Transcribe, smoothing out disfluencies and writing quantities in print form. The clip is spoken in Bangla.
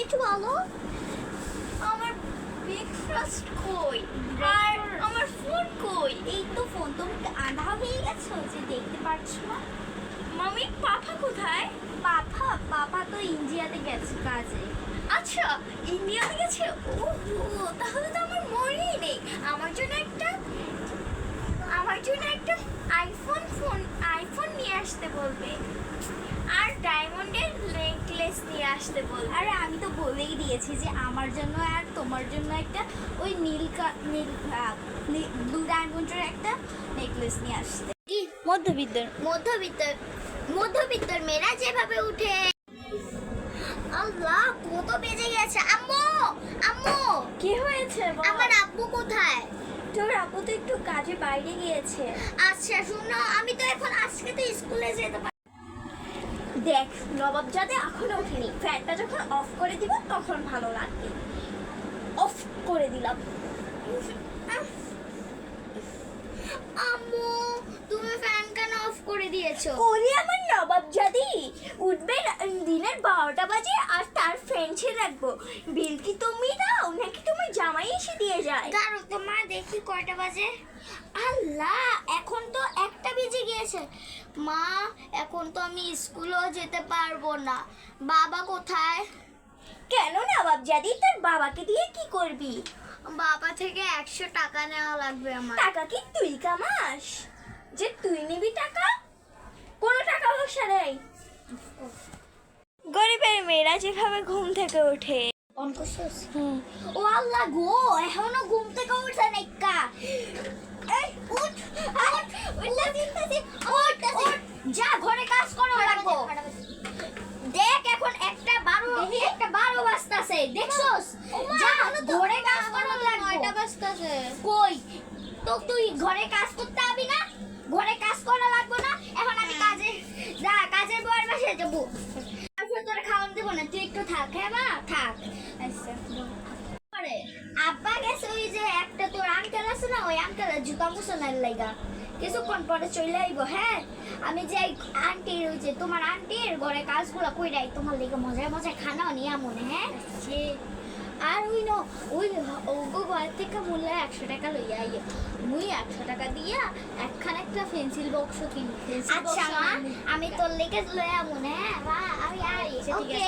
একটু বলো। আমার ব্রেকফাস্ট কই আর আমার ফোন কই? এই তো ফোন। তুমি আধা হয়ে গেছো যে দেখতে পারছো না। মামি পাপা কোথায়? পাপা তো ইন্ডিয়াতে গেছে কাজে। আচ্ছা, ইন্ডিয়াতে গেছে। ওহো, তাহলে তো আমার মনেই নেই। আমার জন্য একটা আইফোন নিয়ে আসতে বলবে আর ডায়মন্ডের নেকলেস নিয়ে আসতে বলবে। আরে আমি তো বলেই দিয়েছি যে আমার জন্য আর তোমার জন্য একটা ওই নীল ব্লু ডায়মন্ডের একটা নেকলেস নিয়ে আসতে। কি মধ্যবিত্তর মেয়েরা যেভাবে উঠে। আল্লাহ, কত বেজে গেছে। আম্মু আম্মু, কি হয়েছে? আমার আব্বু কোথায়? তোর আপু তো একটু কাজে বাইরে গিয়েছে। আচ্ছা শুনো, আমি তো এখন আজকে তো স্কুলে যেতে পারি। দেখ, নবাবজাদে এখনো ওঠেনি। ফ্যানটা যখন অফ করে দিব তখন ভালো লাগবে। অফ করে দিলাম। আম্মু, তুমি ফ্যান কেন অফ করে দিয়েছো? ওরে আমার নবাবজাদি, উঠবে দিনের 12টা বাজে আর তার ফ্যান ছেড়ে রাখবো। বিল কি তুমি দাও নাকি তোমার জামাই এসে দিয়ে যায়? দাঁড়ো তোমার দেখি কয়টা বাজে। আল্লাহ, এখন তো 1টা বেজে গিয়েছে। মা, এখন তো আমি স্কুলেও যেতে পারবো না। বাবা কোথায়? কেন নবাবজাদি, তোর বাবাকে দিয়ে কি করবি? বাবা থেকে 100 টাকা নেওয়া লাগবে আমার। টাকা কি তুই কামাস যে তুই নিবি টাকা? কোনো টাকা পয়সা নেই। গরিবের মেয়েরা যেভাবে ঘুম থেকে ওঠে। ও আল্লাহ গো, এখনো ঘুম থেকে উঠছে নাইকা। এই উঠ উঠ, যা ঘরে কাজ করো লাগবো। দেখ এখন 1:12 বাজতাছে, দেখছস? যা ঘরে কাজ করো লাগবো। 9টা বাজতাছে। কই তো তুই ঘরে কাজ করতে আবি না? ঘরে কাজ করা লাগবে না? এখন আমি কাজের বউয়ের বাসায় যাবো। আসলে তোর খাওয়ান দেবো না, তুই একটু থাক। হ্যাঁ মা, থাক। আচ্ছা, আব্বা গেছে ওই যে একটা তোর আঙ্কেল আছে না, ওই আঙ্কেলের জুতা মুছানোর লাইগা। কিছুক্ষণ পরে চলে আইবো। হ্যাঁ, আমি যাই আন্টির ওই যে তোমার আন্টির ঘরে কাজগুলো কইরাই তোমার লেগে মজায় মজায় খানাও নিয়ে মনে। হ্যাঁ, আর ওই ঘর থেকে মূল্য 100 টাকা লইয়া আইয়ে। মুই 100 টাকা দিয়া একটা পেন্সিল বক্স কিনি। আচ্ছা মা, আমি তোর লেগে লইয়া মনে। হ্যাঁ মা, আমি আই। ওকে।